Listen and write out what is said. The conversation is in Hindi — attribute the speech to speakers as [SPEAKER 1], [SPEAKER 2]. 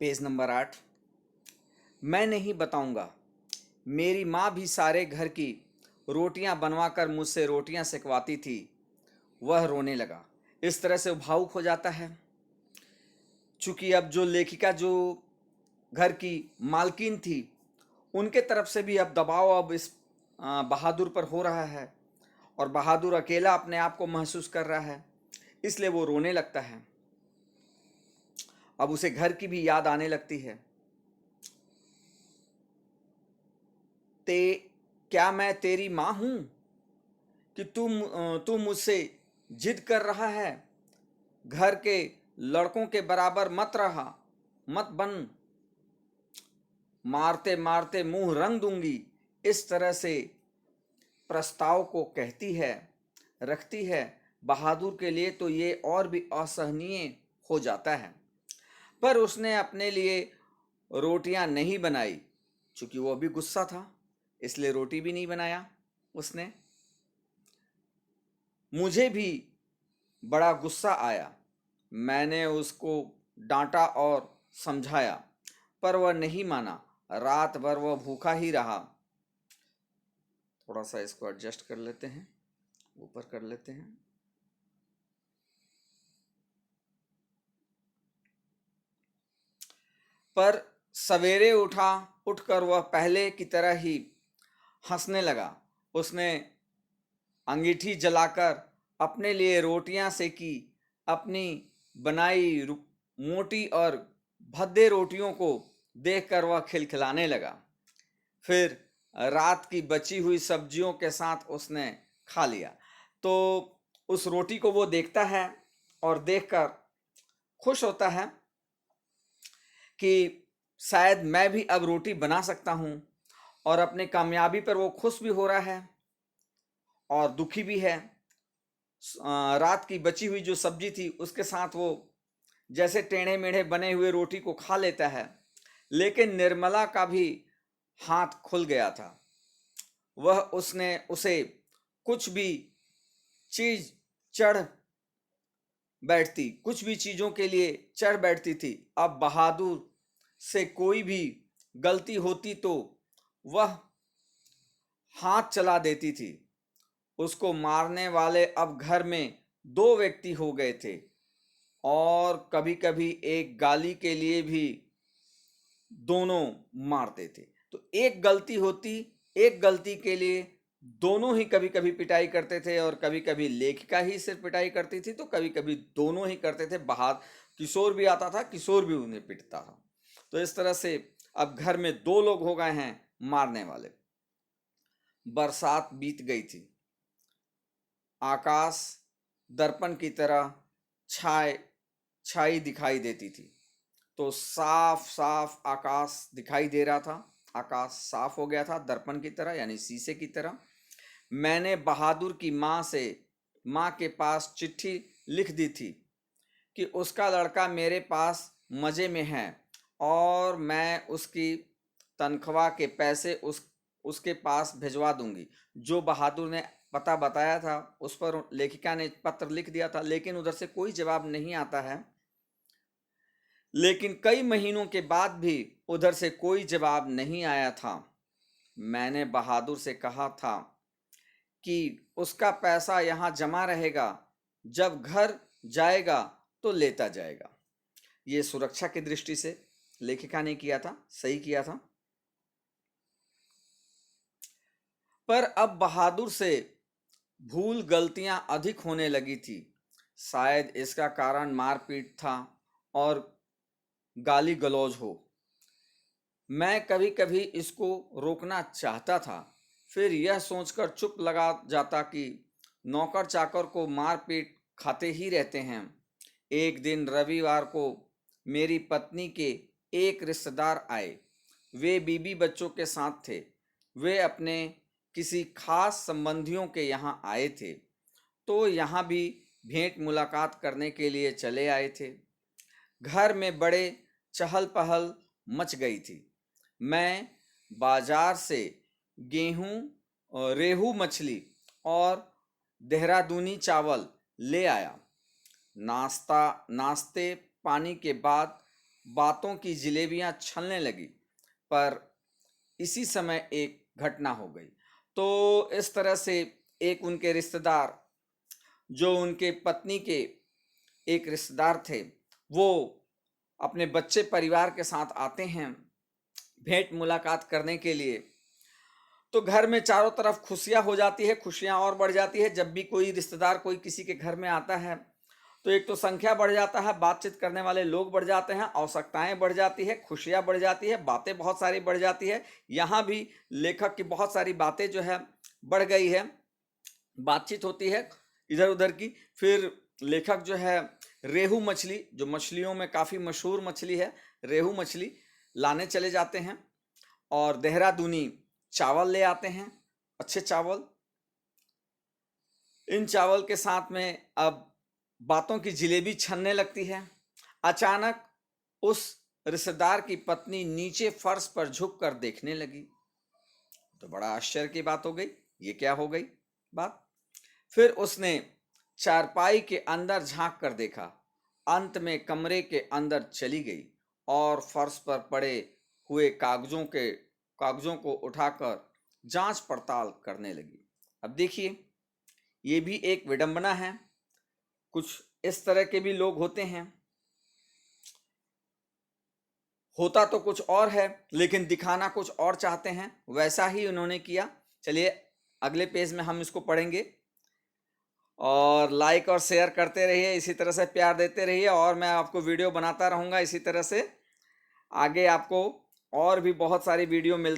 [SPEAKER 1] Page number 8। मैं नहीं बताऊंगा। मेरी माँ भी सारे घर की रोटियां बनवाकर मुझसे रोटियां सेकवाती थी। वह रोने लगा। इस तरह से वो भावुक हो जाता है। चूंकि अब जो लेखिका जो घर की मालकिन थी, उनके तरफ से भी अब दबाव अब इस बहादुर पर हो रहा है, और बहादुर अकेला अपने आप को महसूस कर रहा है, इसलिए वो रोने लगता है। अब उसे घर की भी याद आने लगती है। ते क्या मैं तेरी माँ हूँ कि तू मुझसे जिद कर रहा है? घर के लड़कों के बराबर मत बन, मारते मारते मुंह रंग दूंगी। इस तरह से प्रस्ताव को कहती है, रखती है। बहादुर के लिए तो ये और भी असहनीय हो जाता है। पर उसने अपने लिए रोटियां नहीं बनाई। चूंकि वो अभी गुस्सा था, इसलिए रोटी भी नहीं बनाया उसने। मुझे भी बड़ा गुस्सा आया। मैंने उसको डांटा और समझाया, पर वह नहीं माना। रात भर वह भूखा ही रहा। थोड़ा सा इसको एडजस्ट कर लेते हैं, ऊपर कर लेते हैं। पर सवेरे उठकर वह पहले की तरह ही हंसने लगा। उसने अंगीठी जलाकर अपने लिए रोटियां सेकी। अपनी बनाई मोटी और भद्दे रोटियों को देखकर वह खिलखिलाने लगा। फिर रात की बची हुई सब्जियों के साथ उसने खा लिया। तो उस रोटी को वो देखता है और देखकर खुश होता है कि शायद मैं भी अब रोटी बना सकता हूँ। और अपने कामयाबी पर वो खुश भी हो रहा है और दुखी भी है। रात की बची हुई जो सब्जी थी उसके साथ वो जैसे टेढ़े मेढ़े बने हुए रोटी को खा लेता है। लेकिन निर्मला का भी हाथ खुल गया था। वह उसने उसे कुछ भी चीज चढ़ बैठती, कुछ भी चीजों के लिए चढ़ बैठती थी। अब बहादुर से कोई भी गलती होती तो वह हाथ चला देती थी। उसको मारने वाले अब घर में दो व्यक्ति हो गए थे, और कभी कभी एक गाली के लिए भी दोनों मारते थे। तो एक गलती के लिए दोनों ही कभी कभी पिटाई करते थे, और कभी कभी लेखिका ही सिर्फ पिटाई करती थी, तो कभी कभी दोनों ही करते थे। किशोर भी आता था, किशोर भी उन्हें पिटता था। तो इस तरह से अब घर में दो लोग हो गए हैं मारने वाले। बरसात बीत गई थी। आकाश दर्पण की तरह छाई दिखाई देती थी। तो साफ साफ आकाश दिखाई दे रहा था। आकाश साफ हो गया था दर्पण की तरह, यानी शीशे की तरह। मैंने बहादुर की माँ के पास चिट्ठी लिख दी थी कि उसका लड़का मेरे पास मज़े में है, और मैं उसकी तनख्वाह के पैसे उसके पास भिजवा दूंगी। जो बहादुर ने पता बताया था उस पर लेखिका ने पत्र लिख दिया था, लेकिन उधर से कोई जवाब नहीं आता है। लेकिन कई महीनों के बाद भी उधर से कोई जवाब नहीं आया था। मैंने बहादुर से कहा था कि उसका पैसा यहाँ जमा रहेगा, जब घर जाएगा तो लेता जाएगा। ये सुरक्षा की दृष्टि से लेखिका ने किया था, सही किया था। पर अब बहादुर से भूल गलतियां अधिक होने लगी थी। शायद इसका कारण मारपीट था और गाली गलौज हो। मैं कभी कभी इसको रोकना चाहता था, फिर यह सोचकर चुप लगा जाता कि नौकर चाकर को मारपीट खाते ही रहते हैं। एक दिन रविवार को मेरी पत्नी के एक रिश्तेदार आए। वे बीबी बच्चों के साथ थे। वे अपने किसी खास संबंधियों के यहाँ आए थे, तो यहाँ भी भेंट मुलाकात करने के लिए चले आए थे। घर में बड़े चहल पहल मच गई थी। मैं बाजार से गेहूं और रेहू मछली और देहरादूनी चावल ले आया। नाश्ते पानी के बाद बातों की जलेबियां छलने लगी। पर इसी समय एक घटना हो गई। तो इस तरह से एक उनके रिश्तेदार, जो उनके पत्नी के एक रिश्तेदार थे, वो अपने बच्चे परिवार के साथ आते हैं भेंट मुलाकात करने के लिए। तो घर में चारों तरफ खुशियां हो जाती है, खुशियां और बढ़ जाती है। जब भी कोई रिश्तेदार कोई किसी के घर में आता है तो एक तो संख्या बढ़ जाता है, बातचीत करने वाले लोग बढ़ जाते हैं, आवश्यकताएं बढ़ जाती है, खुशियां बढ़ जाती है, बातें बहुत सारी बढ़ जाती है। यहाँ भी लेखक की बहुत सारी बातें जो है बढ़ गई है, बातचीत होती है इधर उधर की। फिर लेखक जो है रेहू मछली, जो मछलियों में काफ़ी मशहूर मछली है, रेहू मछली लाने चले जाते हैं और देहरादूनी चावल ले आते हैं, अच्छे चावल। इन चावल के साथ में अब बातों की जलेबी छनने लगती है। अचानक उस रिश्तेदार की पत्नी नीचे फर्श पर झुक कर देखने लगी। तो बड़ा आश्चर्य की बात हो गई, ये क्या हो गई बात। फिर उसने चारपाई के अंदर झांक कर देखा, अंत में कमरे के अंदर चली गई और फर्श पर पड़े हुए कागजों को उठाकर जांच पड़ताल करने लगी। अब देखिए, ये भी एक विडंबना है। कुछ इस तरह के भी लोग होते हैं, होता तो कुछ और है लेकिन दिखाना कुछ और चाहते हैं। वैसा ही उन्होंने किया। चलिए अगले पेज में हम इसको पढ़ेंगे। और लाइक और शेयर करते रहिए, इसी तरह से प्यार देते रहिए और मैं आपको वीडियो बनाता रहूँगा इसी तरह से। आगे आपको और भी बहुत सारी वीडियो मिलती